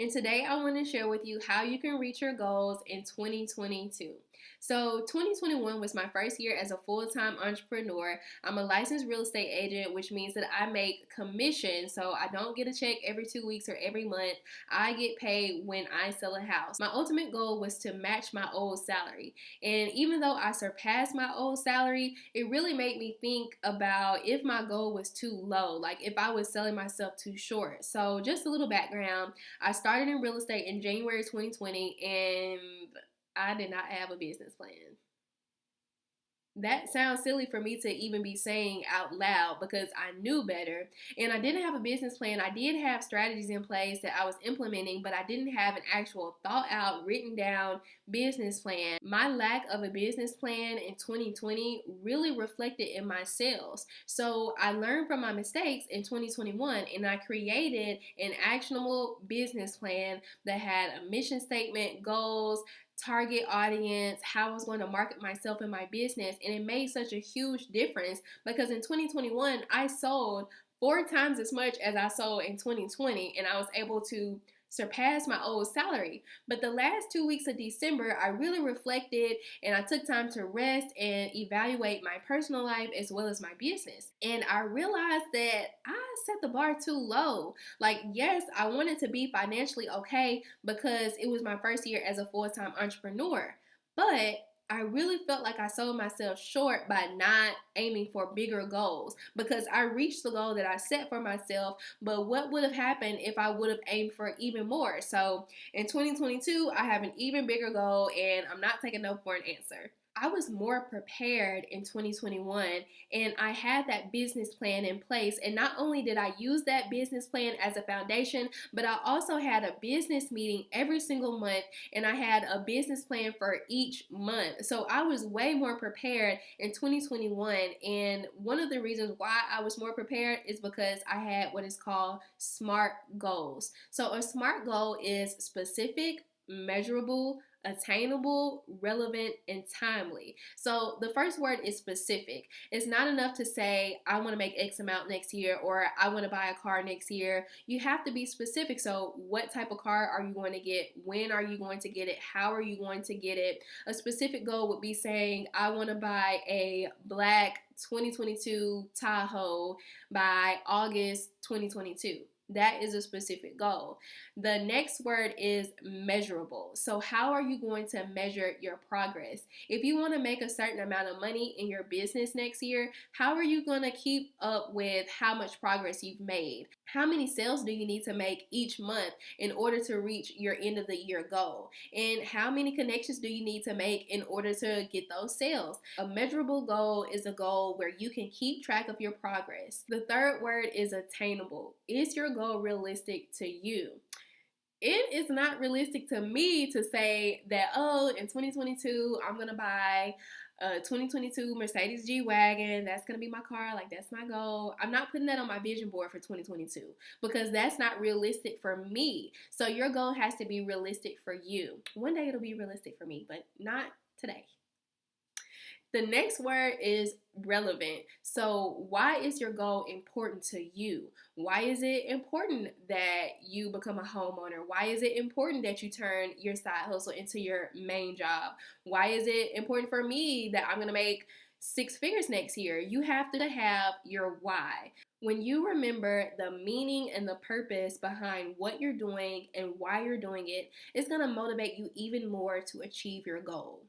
and today I want to share with you how you can reach your goals in 2022. So, 2021 was my first year as a full-time entrepreneur. I'm a licensed real estate agent, which means that I make commission, so I don't get a check every 2 weeks or every month. I get paid when I sell a house. My ultimate goal was to match my old salary, and even though I surpassed my old salary, it really made me think about if my goal was too low, like if I was selling myself too short. So, just a little background. I started in real estate in January 2020 and I did not have a business plan. That sounds silly for me to even be saying out loud because I knew better and I didn't have a business plan. I did have strategies in place that I was implementing, but I didn't have an actual thought out, written down business plan. My lack of a business plan in 2020 really reflected in my sales. So I learned from my mistakes in 2021 and I created an actionable business plan that had a mission statement, goals, target audience, how I was going to market myself and my business. And it made such a huge difference because in 2021, I sold 4 times as much as I sold in 2020, and I was able to surpass my old salary. But the last 2 weeks of December, I really reflected and I took time to rest and evaluate my personal life as well as my business. And I realized that I set the bar too low. Like, yes, I wanted to be financially okay because it was my first year as a full-time entrepreneur. But I really felt like I sold myself short by not aiming for bigger goals because I reached the goal that I set for myself. But what would have happened if I would have aimed for even more? So in 2022, I have an even bigger goal and I'm not taking no for an answer. I was more prepared in 2021 and I had that business plan in place. And not only did I use that business plan as a foundation, but I also had a business meeting every single month and I had a business plan for each month. So I was way more prepared in 2021. And one of the reasons why I was more prepared is because I had what is called SMART goals. So a SMART goal is specific, measurable, attainable, relevant, and timely. So the first word is specific. It's not enough to say, I want to make X amount next year or I want to buy a car next year. You have to be specific. So what type of car are you going to get? When are you going to get it? How are you going to get it? A specific goal would be saying, I want to buy a black 2022 Tahoe by August 2022. That is a specific goal. The next word is measurable. So how are you going to measure your progress? If you want to make a certain amount of money in your business next year, how are you going to keep up with how much progress you've made? How many sales do you need to make each month in order to reach your end of the year goal? And how many connections do you need to make in order to get those sales? A measurable goal is a goal where you can keep track of your progress. The third word is attainable. Is your goal realistic to you? It is not realistic to me to say that, oh, in 2022, I'm going to buy a 2022 Mercedes G-Wagon. That's going to be my car. Like, that's my goal. I'm not putting that on my vision board for 2022 because that's not realistic for me. So your goal has to be realistic for you. One day it'll be realistic for me, but not today. The next word is relevant. So why is your goal important to you? Why is it important that you become a homeowner? Why is it important that you turn your side hustle into your main job? Why is it important for me that I'm going to make 6 figures next year? You have to have your why. When you remember the meaning and the purpose behind what you're doing and why you're doing it, it's going to motivate you even more to achieve your goal.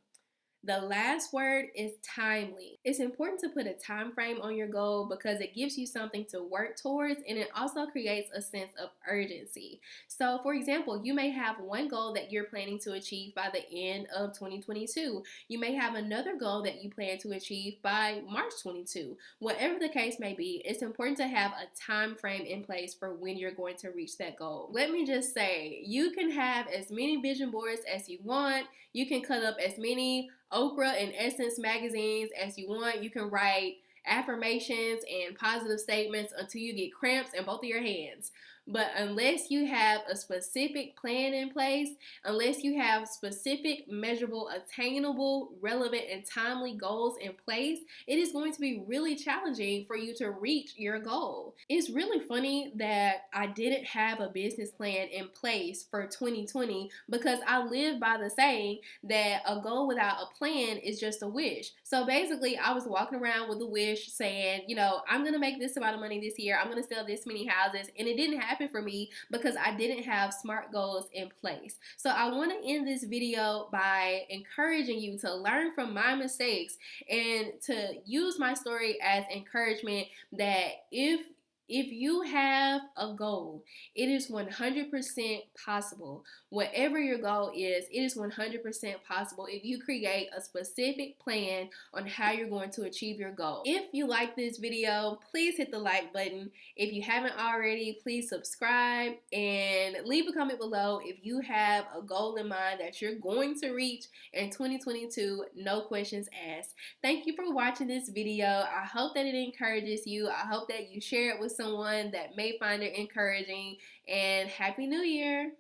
The last word is timely. It's important to put a time frame on your goal because it gives you something to work towards and it also creates a sense of urgency. So, for example, you may have one goal that you're planning to achieve by the end of 2022. You may have another goal that you plan to achieve by March 22. Whatever the case may be, it's important to have a time frame in place for when you're going to reach that goal. Let me just say, you can have as many vision boards as you want. You can cut up as many Oprah and Essence magazines as you want. You can write affirmations and positive statements until you get cramps in both of your hands. But unless you have a specific plan in place, unless you have specific, measurable, attainable, relevant, and timely goals in place, it is going to be really challenging for you to reach your goal. It's really funny that I didn't have a business plan in place for 2020 because I live by the saying that a goal without a plan is just a wish. So basically, I was walking around with a wish saying, I'm going to make this amount of money this year. I'm going to sell this many houses. And it didn't happen for me because I didn't have SMART goals in place. So I want to end this video by encouraging you to learn from my mistakes and to use my story as encouragement that if you have a goal, it is 100% possible. Whatever your goal is, it is 100% possible if you create a specific plan on how you're going to achieve your goal. If you like this video, please hit the like button. If you haven't already, please subscribe and leave a comment below if you have a goal in mind that you're going to reach in 2022, no questions asked. Thank you for watching this video. I hope that it encourages you. I hope that you share it with someone that may find it encouraging, and Happy New Year!